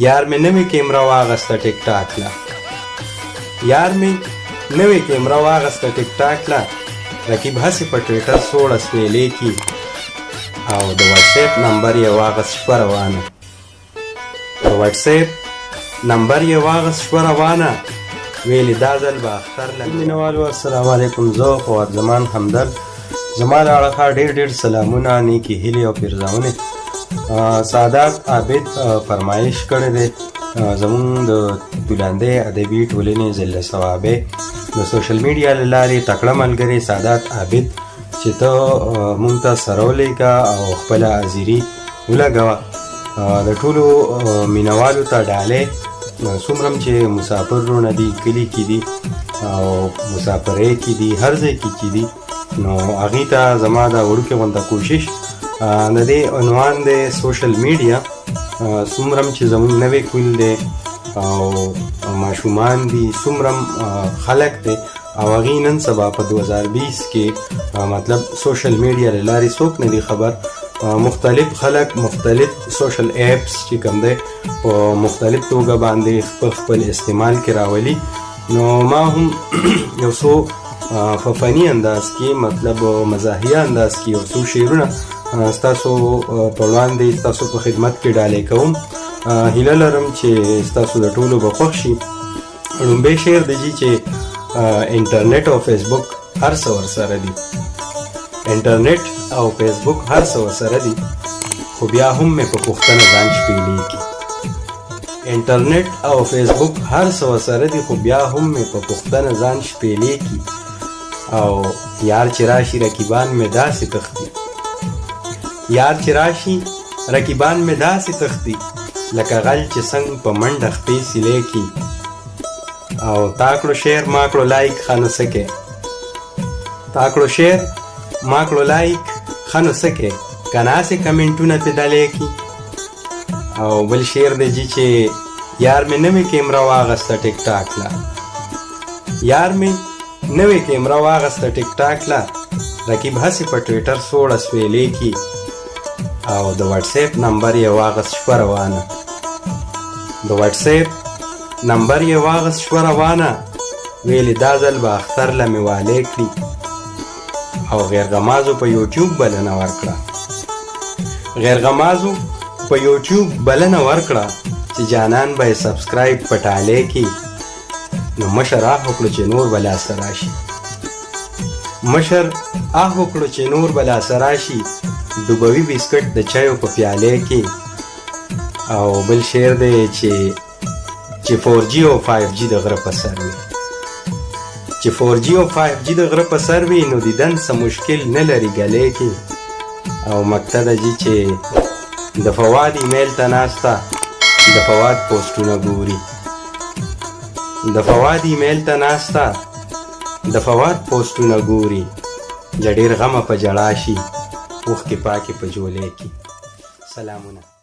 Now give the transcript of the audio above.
یار مې نوې کیمره واغسته ټیک ټاک لا یار مې نوې کیمره واغسته ټیک ټاک لا رقیب هسې په ټویټر سوړه سویلې کی او د واتس اپ نمبر یې واغست شپه روانه د واتس اپ نمبر یې واغست شپه روانه ویلې دا ځل به اختر له مینوالو السلام علیکم زه فواد زمان همدرد زما له اړخه ډېر سلامونه نیکې هیلې او پیرزاونې سعادت عابد فرمایش کړی دی زمونږ د تولاندې ادبي ټولنې ضلع صوابۍ د سوشل میډیا له لارې تکړه ملګری سعادت عابد چې ته مونږ ته سره ولیږه او خپله حاضري ولګوه د ټولو مینوالو ته ډالۍ څومره چې مسافرونه دي کلي کې دي او مسافرۍ کې دي هر ځای کې چې دي نو هغې ته زما دا وړوکې غونده کوشش د دې عنوان دی سوشل میډیا څومره چې زموږ نوی کول دی او ماشومان دي څومره خلک دی او هغې نن سبا په 2020 کې مطلب سوشل میډیا له لارې څوک نه دي خبر مختلف خلک مختلف سوشل ایپس چې کوم دی په مختلف توګه باندې خپل استعمال کې راولي نو ما هم یو څو په فني انداز کې مطلب مزاحیه انداز کې یو څو شعرونه ستاسو په وړاندې ستاسو په خدمت کې ډالۍ کوم هیله لرم چې ستاسو د ټولو به خوښ شي لومبی شعر دی چې انټرنیټ او فیسبوک هر څه ورسره دي انټرنیټ او فیسبوک هر څه ورسره دي خو بیا هم مې په پوښتنه ځان شپېلېږي انټرنیټ او فیسبوک هر څه ورسره دي خو بیا هم مې په پوښتنه ځان شپېلېږي او یار چې راشي رقیبان مې داسې تښتي یار چې راشي رقیبان مې داسې تښتي لکه غل چې څنګ په منډه خپې سیلې کی او تا کړو شعر ما کړو لایک ښه نو څه کې تا کړو شعر ما کړو لایک ښه نو څه کې که ناسې کمنټونه پې ډلې کی او بل شعر دی چې یار مې نوې کیمره واغسته ټیک ټاک لا یار مې نوې کیمره واغسته ټیک ټاک لا رقیب هسې په ټویټر سوړه سویلې کی او د واتس اپ نمبر یې واغست شپه روانه د واتس اپ نمبر یې واغست شپه روانه ویلې دا ځل به اختر له مې والې کړي او غیرغمازو په یوټیوب بلنه ورکړه غیرغمازو په یوټیوب بلنه ورکړه چې جانان به یې سبسکرایب په ټالۍ کې نو مشر آه وکړو چې نور به لاسته راشي مشر آه وکړو چې نور به لاسته راشي ډوبوي بسکټ د چایو په پیالې کې او بل شعر دی چې 4G او 5G د غره په سر وي چې 4G او 5G د غره په سر وي نو دیدن څه مشکل نه لري ګلې کې او مقصد دی چې د فواد ایمیل ته ناسته د فواد پوسټونه ګوري د فواد ایمیل ته ناسته د فواد پوسټونه ګوري له ډېر غمه په ژړا شي اوښکې پاکې په جولې کې سلامونه